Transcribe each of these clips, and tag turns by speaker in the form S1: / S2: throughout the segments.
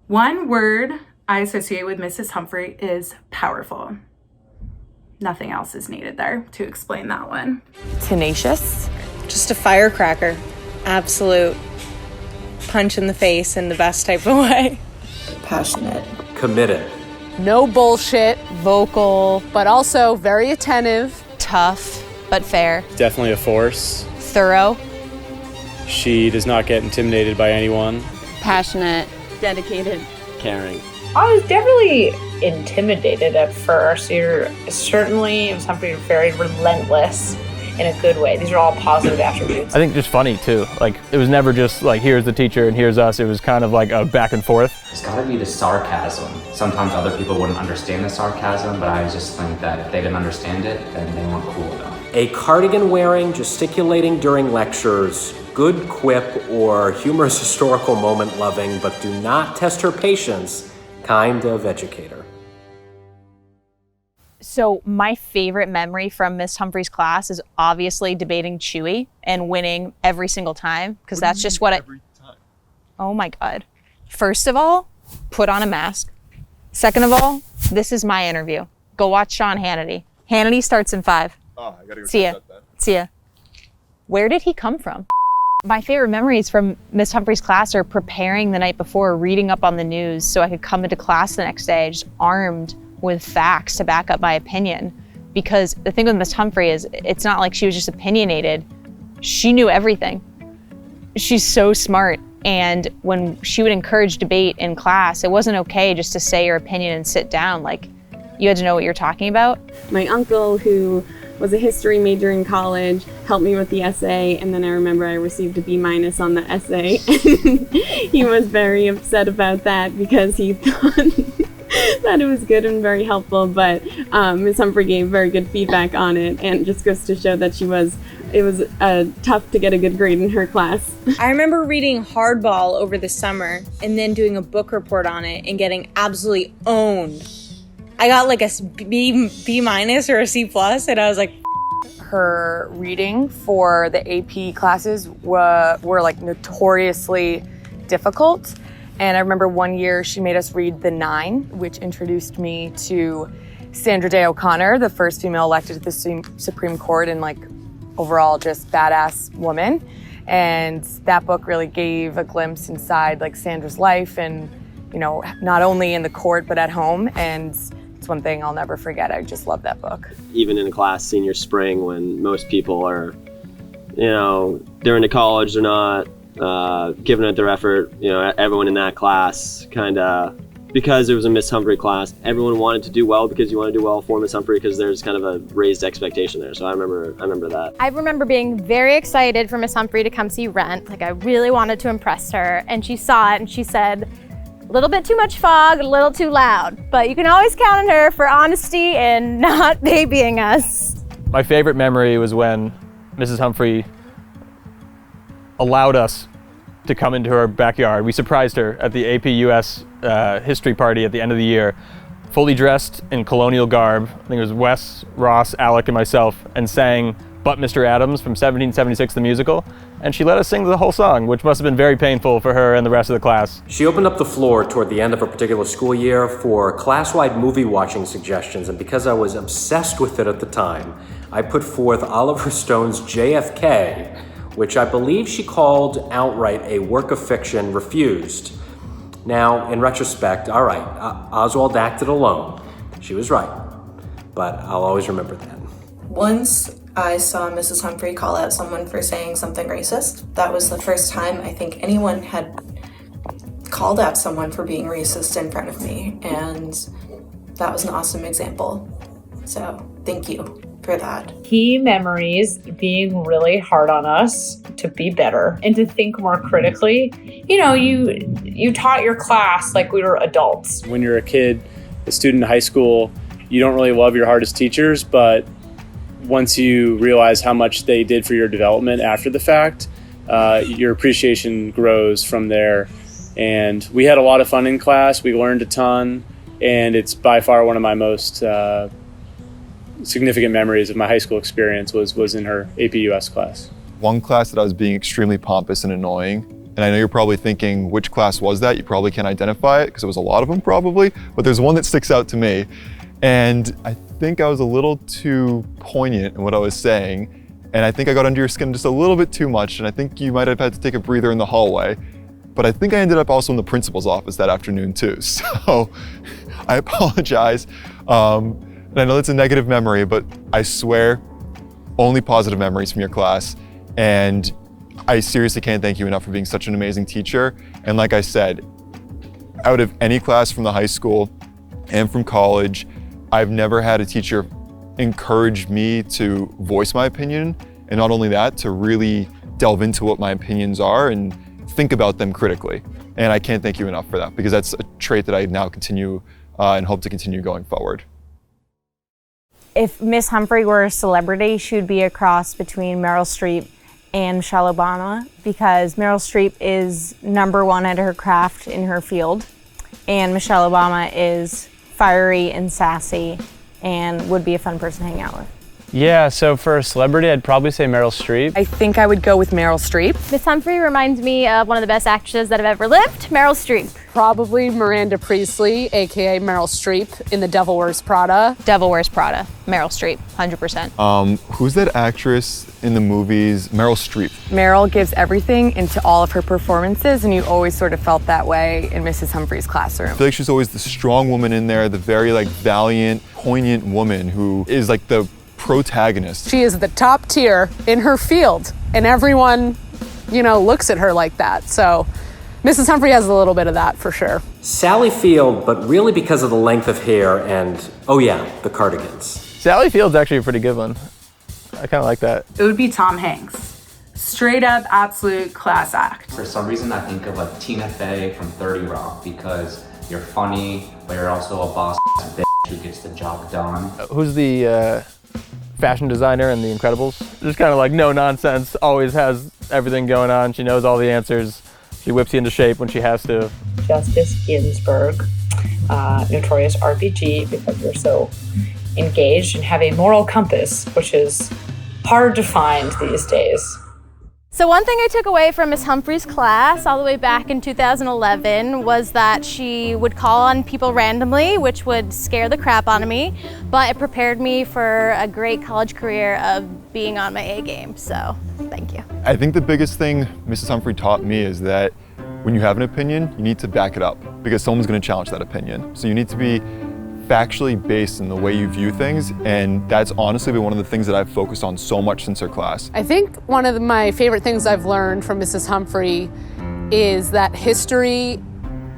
S1: One word I associate with Mrs. Humphrey is powerful. Nothing else is needed there to explain that one.
S2: Tenacious. Just a firecracker. Absolute punch in the face in the best type of way.
S3: Passionate.
S4: Committed.
S5: No bullshit. Vocal, but also very attentive.
S2: Tough, but fair.
S6: Definitely a force.
S2: Thorough.
S6: She does not get intimidated by anyone.
S5: Passionate.
S7: Dedicated.
S8: Caring.
S9: I was definitely intimidated at first. You're certainly something very relentless in a good way. These are all positive attributes.
S10: I think just funny too. Like, it was never just like, here's the teacher and here's us. It was kind of like a back and forth.
S11: It's gotta be the sarcasm. Sometimes other people wouldn't understand the sarcasm, but I just think that if they didn't understand it, then they weren't cool enough.
S4: A cardigan wearing, gesticulating during lectures, good quip or humorous historical moment loving, but do not test her patience kind of educator.
S2: So my favorite memory from Miss Humphrey's class is obviously debating Chewy and winning every single time, because that's just what
S12: every time?
S2: Oh my God. First of all, put on a mask. Second of all, this is my interview. Go watch Sean Hannity. Hannity starts in 5.
S12: Oh, I gotta go
S2: See ya.
S12: check that then.
S2: See ya. Where did he come from? My favorite memories from Miss Humphrey's class are preparing the night before, reading up on the news so I could come into class the next day just armed with facts to back up my opinion. Because the thing with Miss Humphrey is, it's not like she was just opinionated. She knew everything. She's so smart. And when she would encourage debate in class, it wasn't okay just to say your opinion and sit down. Like, you had to know what you're talking about.
S7: My uncle, who was a history major in college, helped me with the essay, and then I remember I received a B- on the essay. He was very upset about that because he thought that it was good and very helpful, but Ms. Humphrey gave very good feedback on it, and just goes to show that it was tough to get a good grade in her class.
S2: I remember reading Hardball over the summer and then doing a book report on it and getting absolutely owned. I got like a B- or a C+, and I was like,
S5: Her reading for the AP classes were like notoriously difficult. And I remember one year she made us read The Nine, which introduced me to Sandra Day O'Connor, the first female elected to the Supreme Court, and like overall just badass woman. And that book really gave a glimpse inside like Sandra's life, and you know, not only in the court but at home. And it's one thing I'll never forget. I just love that book.
S8: Even in a class senior spring when most people are, you know, they're into college, they're not giving it their effort, you know, everyone in that class kind of, because it was a Miss Humphrey class, everyone wanted to do well because you want to do well for Miss Humphrey because there's kind of a raised expectation there. So I remember that.
S13: I remember being very excited for Miss Humphrey to come see Rent. Like, I really wanted to impress her, and she saw it and she said, a little bit too much fog, a little too loud, but you can always count on her for honesty and not babying us.
S10: My favorite memory was when Mrs. Humphrey allowed us to come into her backyard. We surprised her at the AP US history party at the end of the year, fully dressed in colonial garb. I think it was Wes, Ross, Alec, and myself, and sang But Mr. Adams from 1776, the musical. And she let us sing the whole song, which must have been very painful for her and the rest of the class.
S4: She opened up the floor toward the end of her particular school year for class-wide movie watching suggestions, and because I was obsessed with it at the time, I put forth Oliver Stone's JFK, which I believe she called outright a work of fiction, refused. Now, in retrospect, all right, Oswald acted alone. She was right, but I'll always remember that.
S3: Once I saw Mrs. Humphrey call out someone for saying something racist. That was the first time I think anyone had called out someone for being racist in front of me, and that was an awesome example. So thank you for that.
S9: Key memories being really hard on us to be better and to think more critically. You know, you taught your class like we were adults.
S6: When you're a kid, a student in high school, you don't really love your hardest teachers, but once you realize how much they did for your development after the fact, your appreciation grows from there. And we had a lot of fun in class. We learned a ton, and it's by far one of my most significant memories of my high school experience was in her AP US class.
S12: One class that I was being extremely pompous and annoying And I know you're probably thinking, which class was that? You probably can't identify it because it was a lot of them probably, but there's one that sticks out to me. And I think I was a little too poignant in what I was saying. And I think I got under your skin just a little bit too much. And I think you might have had to take a breather in the hallway. But I think I ended up also in the principal's office that afternoon too. So I apologize. And I know that's a negative memory, but I swear only positive memories from your class. And I seriously can't thank you enough for being such an amazing teacher. And like I said, out of any class from the high school and from college, I've never had a teacher encourage me to voice my opinion. And not only that, to really delve into what my opinions are and think about them critically. And I can't thank you enough for that, because that's a trait that I now continue and hope to continue going forward.
S2: If Miss Humphrey were a celebrity, she would be a cross between Meryl Streep and Michelle Obama, because Meryl Streep is #1 at her craft in her field, and Michelle Obama is fiery and sassy and would be a fun person to hang out with.
S6: Yeah, so for a celebrity, I'd probably say Meryl Streep.
S5: I think I would go with Meryl Streep.
S13: Miss Humphrey reminds me of one of the best actresses that have ever lived, Meryl Streep.
S14: Probably Miranda Priestley, aka Meryl Streep, in The Devil Wears Prada.
S2: Devil Wears Prada, Meryl Streep, 100%.
S12: Who's that actress in the movies? Meryl Streep.
S5: Meryl gives everything into all of her performances, and you always sort of felt that way in Mrs. Humphrey's classroom.
S12: I feel like she's always the strong woman in there, the very valiant, poignant woman who is like the protagonist.
S14: She is the top tier in her field, and everyone, looks at her like that. So Mrs. Humphrey has a little bit of that for sure.
S4: Sally Field, but really because of the length of hair and, oh yeah, the cardigans.
S10: Sally Field's actually a pretty good one. I kind of like that.
S1: It would be Tom Hanks. Straight up, absolute class act.
S11: For some reason, I think of Tina Fey from 30 Rock, because you're funny, but you're also a boss bitch who gets the job done.
S10: Who's the fashion designer in The Incredibles? Just kind of no nonsense, always has everything going on. She knows all the answers. She whips you into shape when she has to.
S9: Justice Ginsburg, notorious RPG, because we're so engaged and have a moral compass, which is hard to find these days.
S13: So one thing I took away from Miss Humphrey's class all the way back in 2011 was that she would call on people randomly, which would scare the crap out of me, but it prepared me for a great college career of being on my A game, so thank you.
S12: I think the biggest thing Mrs. Humphrey taught me is that when you have an opinion, you need to back it up, because someone's going to challenge that opinion. So you need to be factually based in the way you view things, and that's honestly been one of the things that I've focused on so much since her class.
S14: I think one of my favorite things I've learned from Mrs. Humphrey is that history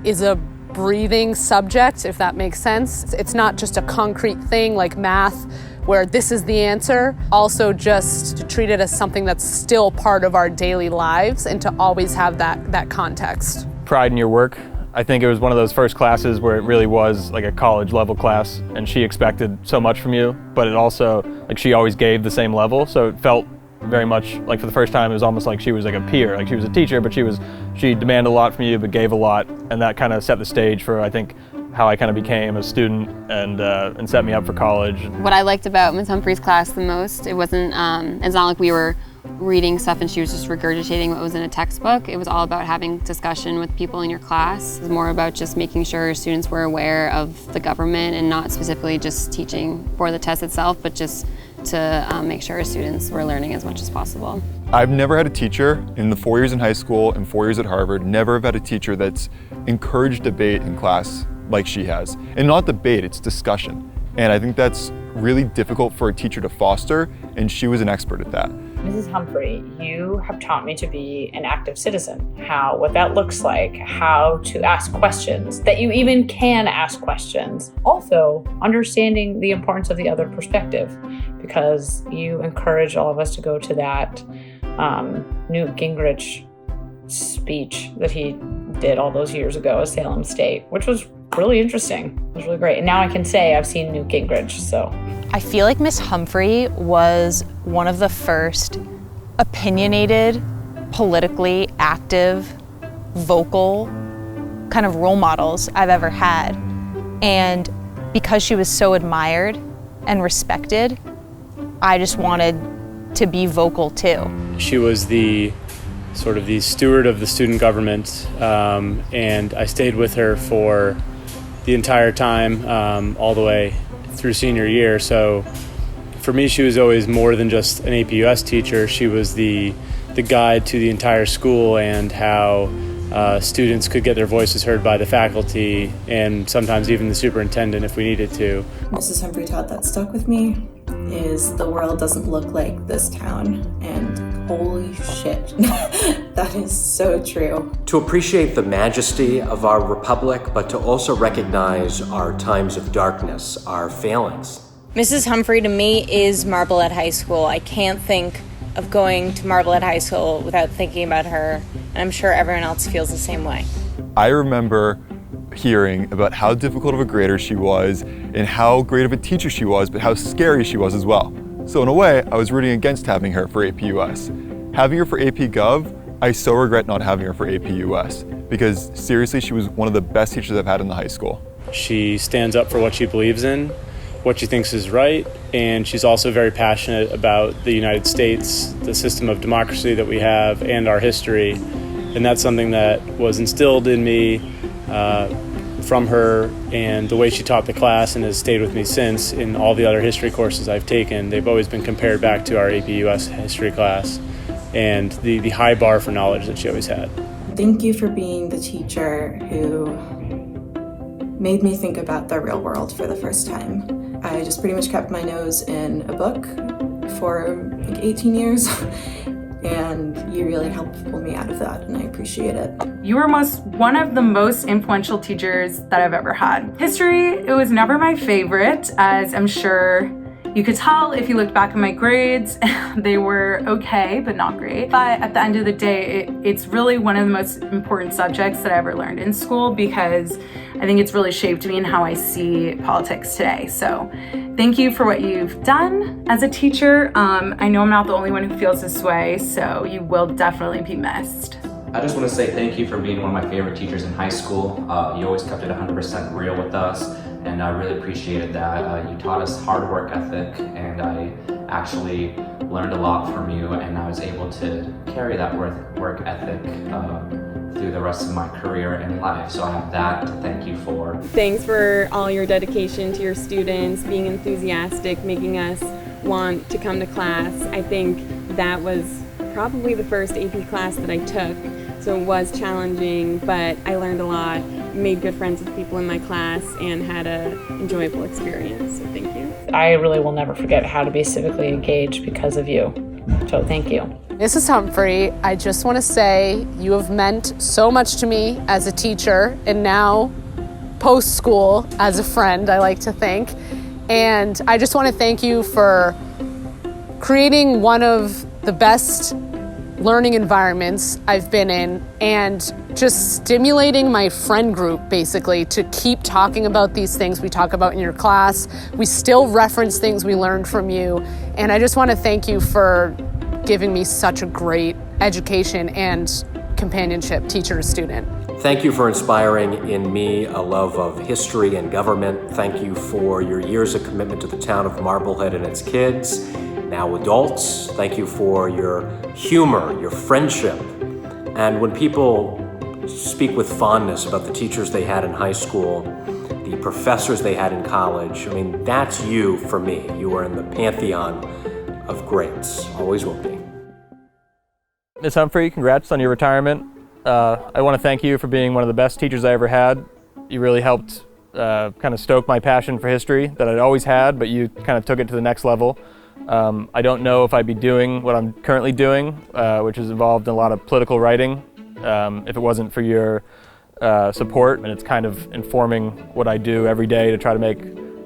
S14: is a breathing subject, if that makes sense. It's not just a concrete thing like math, where this is the answer. Also just to treat it as something that's still part of our daily lives, and to always have that context.
S10: Pride in your work. I think it was one of those first classes where it really was like a college level class, and she expected so much from you, but it also, she always gave the same level, so it felt very much for the first time, it was almost like she was a peer. She was a teacher, but she demanded a lot from you, but gave a lot, and that kind of set the stage for, I think, how I kind of became a student and set me up for college.
S15: What I liked about Ms. Humphrey's class the most, it's not like we were reading stuff and she was just regurgitating what was in a textbook. It was all about having discussion with people in your class. It was more about just making sure students were aware of the government, and not specifically just teaching for the test itself, but just to make sure students were learning as much as possible.
S12: I've never had a teacher in the 4 years in high school and 4 years at Harvard, never have had a teacher that's encouraged debate in class like she has. And not debate, it's discussion. And I think that's really difficult for a teacher to foster, and she was an expert at that.
S9: Mrs. Humphrey, you have taught me to be an active citizen, what that looks like, how to ask questions, that you even can ask questions. Also, understanding the importance of the other perspective, because you encourage all of us to go to that Newt Gingrich speech that he did all those years ago at Salem State, which was really interesting. It was really great. And now I can say I've seen Newt Gingrich, so.
S2: I feel like Miss Humphrey was one of the first opinionated, politically active, vocal kind of role models I've ever had. And because she was so admired and respected, I just wanted to be vocal too.
S6: She was the sort of the steward of the student government, and I stayed with her for the entire time, all the way through senior year. So for me, she was always more than just an APUS teacher. She was the guide to the entire school and how students could get their voices heard by the faculty and sometimes even the superintendent if we needed to.
S3: Mrs. Humphrey taught that stuck with me is the world doesn't look like this town, and holy shit, that is so true.
S4: To appreciate the majesty of our republic, but to also recognize our times of darkness, our failings.
S2: Mrs. Humphrey to me is Marblehead High School. I can't think of going to Marblehead High School without thinking about her, and I'm sure everyone else feels the same way.
S12: I remember hearing about how difficult of a grader she was and how great of a teacher she was, but how scary she was as well. So in a way, I was rooting against having her for APUS. Having her for AP Gov, I so regret not having her for APUS, because seriously, she was one of the best teachers I've had in the high school.
S6: She stands up for what she believes in, what she thinks is right, and she's also very passionate about the United States, the system of democracy that we have, and our history. And that's something that was instilled in me from her, and the way she taught the class and has stayed with me since in all the other history courses I've taken. They've always been compared back to our APUS history class and the high bar for knowledge that she always had.
S3: Thank you for being the teacher who made me think about the real world for the first time. I just pretty much kept my nose in a book for like 18 years. And you really helped pull me out of that, and I appreciate it.
S1: You were one of the most influential teachers that I've ever had. History, it was never my favorite, as I'm sure you could tell if you looked back at my grades. They were okay, but not great. But at the end of the day, it's really one of the most important subjects that I ever learned in school, because I think it's really shaped me in how I see politics today. So thank you for what you've done as a teacher. I know I'm not the only one who feels this way, so you will definitely be missed.
S11: I just want to say thank you for being one of my favorite teachers in high school. You always kept it 100% real with us, and I really appreciated that. You taught us hard work ethic, and I actually learned a lot from you, and I was able to carry that work ethic through the rest of my career and life. So I have that to thank you for.
S7: Thanks for all your dedication to your students, being enthusiastic, making us want to come to class. I think that was probably the first AP class that I took, so it was challenging, but I learned a lot, made good friends with people in my class, and had an enjoyable experience, so thank you.
S9: I really will never forget how to be civically engaged because of you. So thank you.
S14: Mrs. Humphrey, I just want to say you have meant so much to me as a teacher, and now post-school as a friend, I like to think. And I just want to thank you for creating one of the best learning environments I've been in, and just stimulating my friend group basically to keep talking about these things we talk about in your class. We still reference things we learned from you, and I just want to thank you for giving me such a great education and companionship, teacher to student.
S4: Thank you for inspiring in me a love of history and government. Thank you for your years of commitment to the town of Marblehead and its kids, now adults. Thank you for your humor, your friendship. And when people speak with fondness about the teachers they had in high school, the professors they had in college, I mean, that's you for me. You are in the pantheon of greats, always will be.
S10: Ms. Humphrey, congrats on your retirement. I want to thank you for being one of the best teachers I ever had. You really helped kind of stoke my passion for history that I'd always had, but you kind of took it to the next level. I don't know if I'd be doing what I'm currently doing, which is involved in a lot of political writing, if it wasn't for your support, and it's kind of informing what I do every day to try to make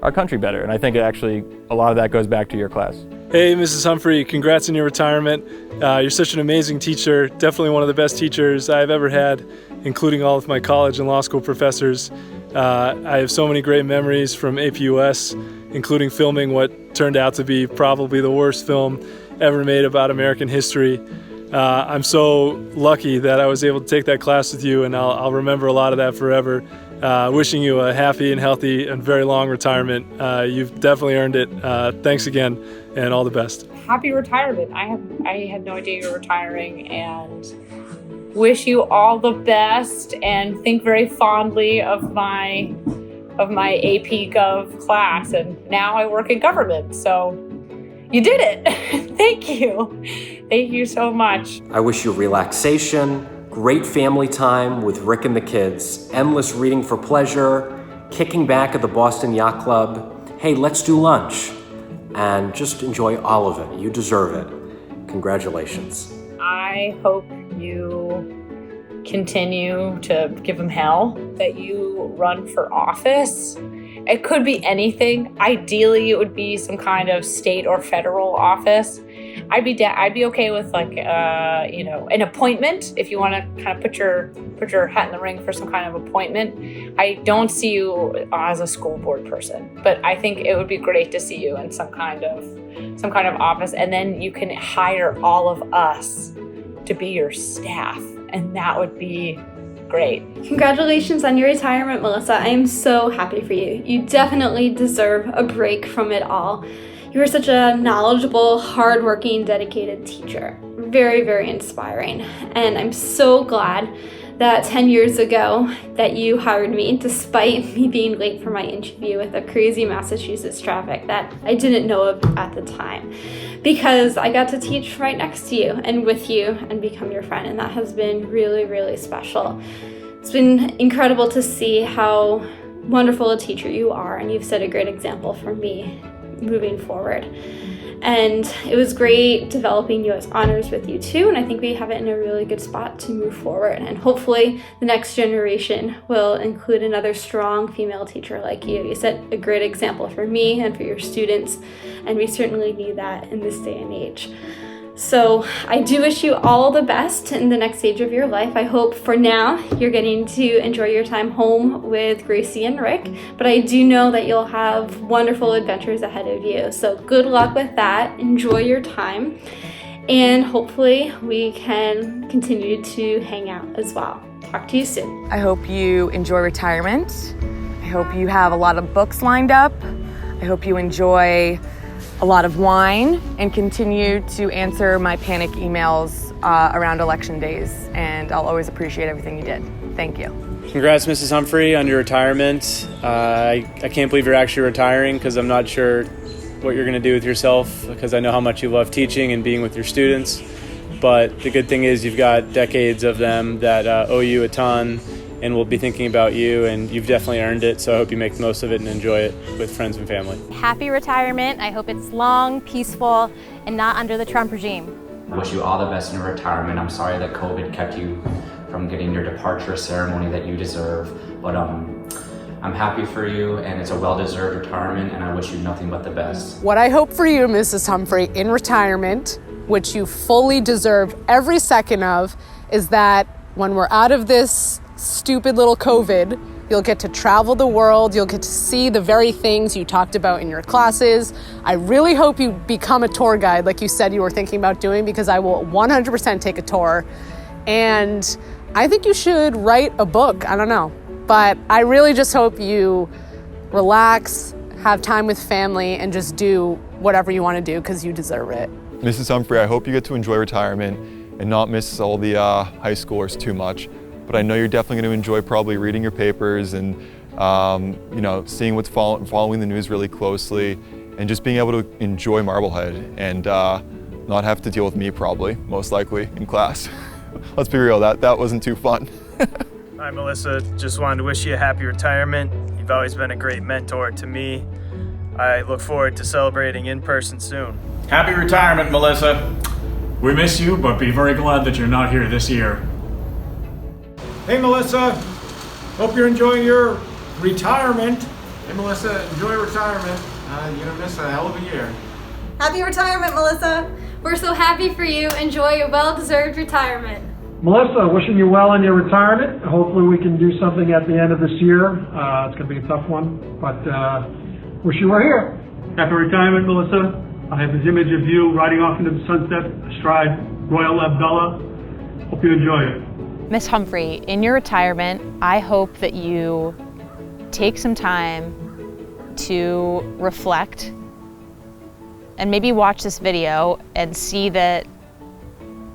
S10: our country better. And I think actually a lot of that goes back to your class.
S6: Hey, Mrs. Humphrey, congrats on your retirement. You're such an amazing teacher, definitely one of the best teachers I've ever had, including all of my college and law school professors. I have so many great memories from APUS, including filming what turned out to be probably the worst film ever made about American history. I'm so lucky that I was able to take that class with you, and I'll remember a lot of that forever. Wishing you a happy and healthy and very long retirement. You've definitely earned it. Thanks again, and all the best.
S9: Happy retirement. I had no idea you were retiring, and wish you all the best and think very fondly of my AP Gov class. And now I work in government, so you did it. Thank you. Thank you so much.
S4: I wish you relaxation, great family time with Rick and the kids, endless reading for pleasure, kicking back at the Boston Yacht Club. Hey, let's do lunch. And just enjoy all of it. You deserve it. Congratulations.
S9: I hope you continue to give them hell, that you run for office. It could be anything. Ideally, it would be some kind of state or federal office. I'd be okay with like an appointment if you want to kind of put your hat in the ring for some kind of appointment. I don't see you as a school board person, but I think it would be great to see you in some kind of office, and then you can hire all of us to be your staff, and that would be great.
S16: Congratulations on your retirement, Melissa. I am so happy for you. You definitely deserve a break from it all. You are such a knowledgeable, hardworking, dedicated teacher. Very, very inspiring. And I'm so glad that 10 years ago that you hired me, despite me being late for my interview with the crazy Massachusetts traffic that I didn't know of at the time, because I got to teach right next to you and with you and become your friend, and that has been really, really special. It's been incredible to see how wonderful a teacher you are, and you've set a great example for me moving forward. And it was great developing U.S. honors with you too, and I think we have it in a really good spot to move forward. And hopefully the next generation will include another strong female teacher like you. You set a great example for me and for your students, and we certainly need that in this day and age. So I do wish you all the best in the next stage of your life. I hope for now you're getting to enjoy your time home with Gracie and Rick, but I do know that you'll have wonderful adventures ahead of you. So good luck with that. Enjoy your time, and hopefully we can continue to hang out as well. Talk to you soon.
S5: I hope you enjoy retirement. I hope you have a lot of books lined up. I hope you enjoy a lot of wine and continue to answer my panic emails around election days, and I'll always appreciate everything you did. Thank you.
S6: Congrats, Mrs. Humphrey, on your retirement. I can't believe you're actually retiring, because I'm not sure what you're going to do with yourself, because I know how much you love teaching and being with your students. But the good thing is you've got decades of them that owe you a ton and will be thinking about you, and you've definitely earned it, so I hope you make the most of it and enjoy it with friends and family.
S13: Happy retirement. I hope it's long, peaceful, and not under the Trump regime.
S11: I wish you all the best in your retirement. I'm sorry that COVID kept you from getting your departure ceremony that you deserve, but I'm happy for you, and it's a well-deserved retirement, and I wish you nothing but the best.
S14: What I hope for you, Mrs. Humphrey, in retirement, which you fully deserve every second of, is that when we're out of this stupid little COVID, you'll get to travel the world, you'll get to see the very things you talked about in your classes. I really hope you become a tour guide like you said you were thinking about doing, because I will 100% take a tour. And I think you should write a book, I don't know. But I really just hope you relax, have time with family, and just do whatever you want to do, because you deserve it.
S12: Mrs. Humphrey, I hope you get to enjoy retirement and not miss all the high schoolers too much. But I know you're definitely going to enjoy probably reading your papers and seeing what's following the news really closely, and just being able to enjoy Marblehead and not have to deal with me probably, most likely, in class. Let's be real, that wasn't too fun.
S17: Hi Melissa, just wanted to wish you a happy retirement. You've always been a great mentor to me. I look forward to celebrating in person soon.
S18: Happy retirement, Melissa. We miss you, but be very glad that you're not here this year.
S19: Hey Melissa, hope you're enjoying your retirement.
S18: Hey Melissa, enjoy retirement. You're gonna miss a hell of a year.
S20: Happy retirement, Melissa. We're so happy for you. Enjoy your well-deserved retirement.
S21: Melissa, wishing you well in your retirement. Hopefully we can do something at the end of this year. It's going to be a tough one, but wish you were here.
S22: Happy retirement, Melissa. I have this image of you riding off into the sunset astride Royal Abdullah. Hope you enjoy it.
S2: Miss Humphrey, in your retirement, I hope that you take some time to reflect and maybe watch this video and see that,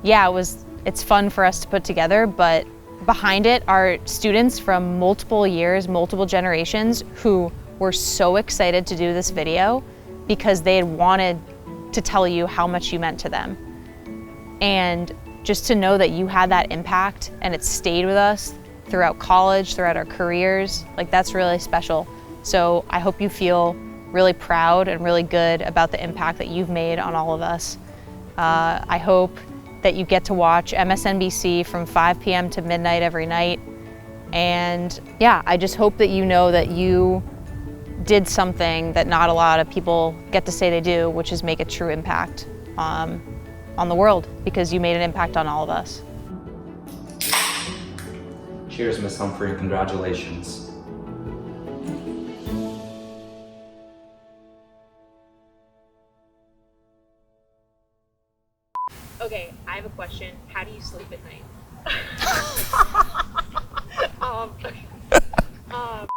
S2: yeah, it was it's fun for us to put together, but behind it are students from multiple years, multiple generations who were so excited to do this video because they had wanted to tell you how much you meant to them. And just to know that you had that impact and it stayed with us throughout college, throughout our careers, like that's really special. So I hope you feel really proud and really good about the impact that you've made on all of us. I hope that you get to watch MSNBC from 5 p.m. to midnight every night. And yeah, I just hope that you know that you did something that not a lot of people get to say they do, which is make a true impact on the world, because you made an impact on all of us.
S11: Cheers, Miss Humphrey, congratulations.
S2: Okay, I have a question. How do you sleep at night?